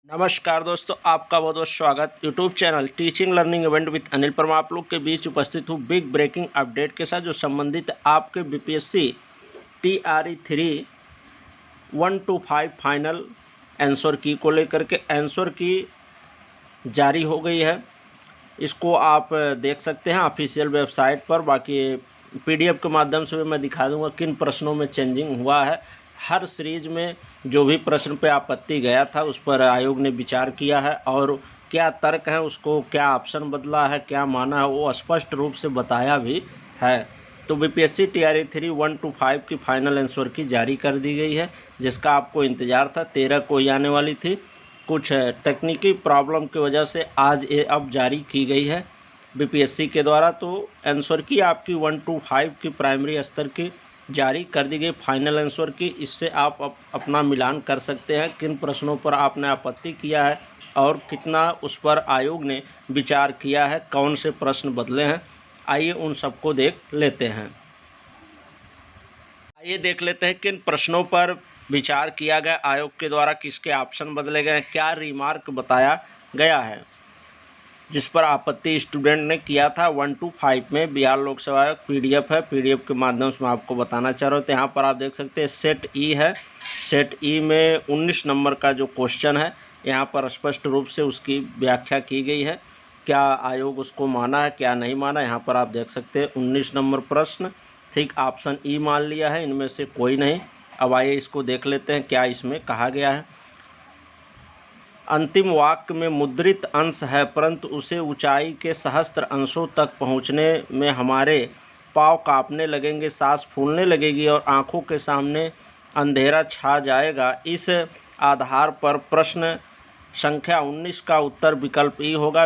नमस्कार दोस्तों, आपका बहुत बहुत स्वागत YouTube channel teaching learning event with Anil पर। मैं आप लोग के बीच उपस्थित हूँ बिग ब्रेकिंग अपडेट के साथ, जो संबंधित आपके BPSC TRE 3 1 to 5 final answer की को लेकर के आंसर की जारी हो गई है। इसको आप देख सकते हैं ऑफिशियल वेबसाइट पर। बाकी PDF के माध्यम से भी मैं दिखा दूंगा किन प्रश्नों में चेंजिंग हुआ है। हर सीरीज में जो भी प्रश्न पे आपत्ति गया था उस पर आयोग ने विचार किया है, और क्या तर्क है, उसको क्या ऑप्शन बदला है, क्या माना है, वो स्पष्ट रूप से बताया भी है। तो बीपीएससी TRE 3 1 to 5 की फाइनल आंसर की जारी कर दी गई है, जिसका आपको इंतज़ार था। 13 को ही आने वाली थी, कुछ तकनीकी प्रॉब्लम की वजह से आज ये अब जारी की गई है बीपीएससी के द्वारा। तो आंसर की आपकी 1 to 5 की प्राइमरी स्तर की जारी कर दी गई फाइनल आंसर की। इससे आप अपना मिलान कर सकते हैं किन प्रश्नों पर आपने आपत्ति किया है और कितना उस पर आयोग ने विचार किया है, कौन से प्रश्न बदले हैं। आइए उन सबको देख लेते हैं। आइए देख लेते हैं किन प्रश्नों पर विचार किया गया आयोग के द्वारा, किसके ऑप्शन बदले गए, क्या रिमार्क बताया गया है जिस पर आपत्ति स्टूडेंट ने किया था। 1 to 5 में बिहार लोक सेवा आयोग PDF है, PDF के माध्यम से मैं आपको बताना चाह रहा हूँ। तो यहाँ पर आप देख सकते हैं सेट E है। सेट E में 19 नंबर का जो क्वेश्चन है, यहाँ पर स्पष्ट रूप से उसकी व्याख्या की गई है, क्या आयोग उसको माना है, क्या नहीं माना। यहाँ पर आप देख सकते हैं 19 नंबर प्रश्न, ठीक, ऑप्शन E मान लिया है, इनमें से कोई नहीं। अब आइए इसको देख लेते हैं क्या इसमें कहा गया है। अंतिम वाक्य में मुद्रित अंश है, परंतु उसे ऊंचाई के सहस्त्र अंशों तक पहुंचने में हमारे पाँव कांपने लगेंगे, सांस फूलने लगेगी और आंखों के सामने अंधेरा छा जाएगा। इस आधार पर प्रश्न संख्या 19 का उत्तर विकल्प E होगा।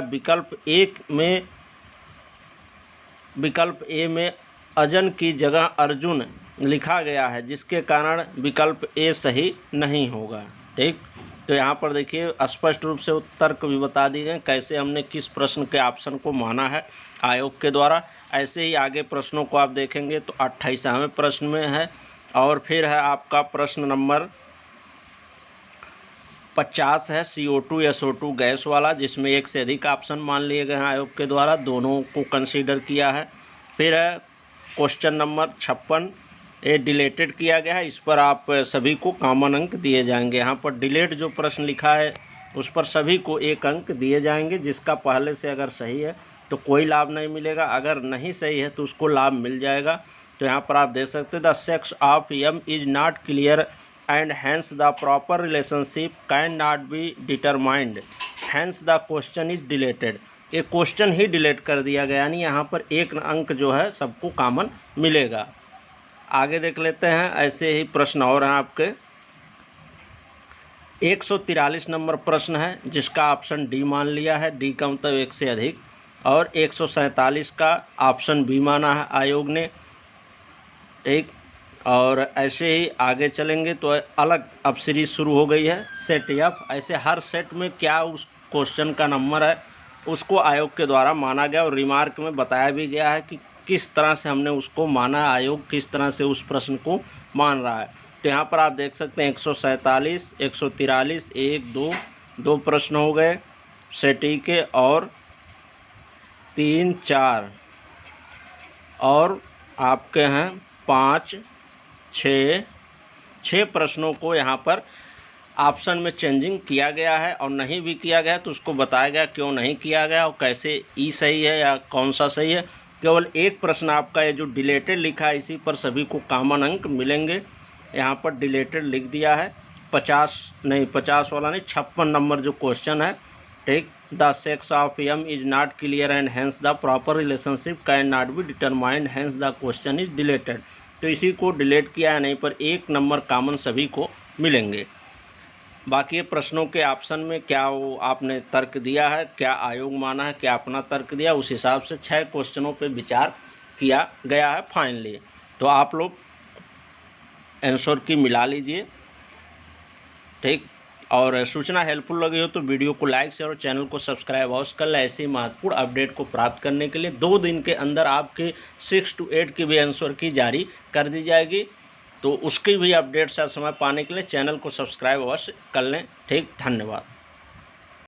विकल्प ए में अजन की जगह अर्जुन लिखा गया है, जिसके कारण विकल्प ए सही नहीं होगा। ठीक, तो यहाँ पर देखिए स्पष्ट रूप से तर्क भी बता दिए गए कैसे हमने किस प्रश्न के ऑप्शन को माना है आयोग के द्वारा। ऐसे ही आगे प्रश्नों को आप देखेंगे तो 28वें प्रश्न में है, और फिर है आपका प्रश्न नंबर 50 है CO2 SO2 गैस वाला, जिसमें एक से अधिक ऑप्शन मान लिए गए हैं आयोग के द्वारा, दोनों को कंसीडर किया है। फिर है क्वेश्चन नंबर 56, ये डिलेटेड किया गया है, इस पर आप सभी को कॉमन अंक दिए जाएंगे। यहाँ पर डिलेट जो प्रश्न लिखा है उस पर सभी को 1 अंक दिए जाएंगे, जिसका पहले से अगर सही है तो कोई लाभ नहीं मिलेगा, अगर नहीं सही है तो उसको लाभ मिल जाएगा। तो यहाँ पर आप देख सकते हैं the sex of M is not clear and hence the proper relationship cannot be determined, hence the question is deleted। ये क्वेश्चन ही डिलीट कर दिया गया, यानी यहाँ पर 1 अंक जो है सबको कॉमन मिलेगा। आगे देख लेते हैं, ऐसे ही प्रश्न और हैं आपके। 143 नंबर प्रश्न है, जिसका ऑप्शन डी मान लिया है, डी का मतलब 1 से अधिक, और 147 का ऑप्शन बी माना है आयोग ने। ठीक, और ऐसे ही आगे चलेंगे तो अलग अब सीरीज शुरू हो गई है सेट F। ऐसे हर सेट में क्या उस क्वेश्चन का नंबर है उसको आयोग के द्वारा माना गया, और रिमार्क में बताया भी गया है कि किस तरह से हमने उसको माना, आयोग किस तरह से उस प्रश्न को मान रहा है। तो यहाँ पर आप देख सकते हैं 147, 143, 1, 2 प्रश्न हो गए सेट E के, और 3, 4 और आपके हैं 5, 6 प्रश्नों को यहाँ पर ऑप्शन में चेंजिंग किया गया है, और नहीं भी किया गया तो उसको बताया गया क्यों नहीं किया गया और कैसे E सही है या कौन सा सही है। केवल एक प्रश्न आपका ये जो डिलेटेड लिखा है इसी पर सभी को कॉमन अंक मिलेंगे। यहाँ पर डिलेटेड लिख दिया है, 50 वाला नहीं, 56 नंबर जो क्वेश्चन है। ठीक, the sex of M is not clear and hence the proper relationship can not be determined, hence the question is deleted. तो इसी को डिलीट किया है, नहीं पर 1 नंबर कॉमन सभी को मिलेंगे। बाकी प्रश्नों के ऑप्शन में क्या वो आपने तर्क दिया है, क्या आयोग माना है, क्या अपना तर्क दिया, उस हिसाब से 6 क्वेश्चनों पे विचार किया गया है फाइनली। तो आप लोग आंसर की मिला लीजिए। ठीक, और सूचना हेल्पफुल लगी हो तो वीडियो को लाइक शेयर और चैनल को सब्सक्राइब अवश्य कर लें। ऐसे ही महत्वपूर्ण अपडेट को प्राप्त करने के लिए 2 दिन के अंदर आपके 6 to 8 की भी आंसर की जारी कर दी जाएगी। तो उसकी भी अपडेट्स हर समय पाने के लिए चैनल को सब्सक्राइब अवश्य कर लें। ठीक, धन्यवाद।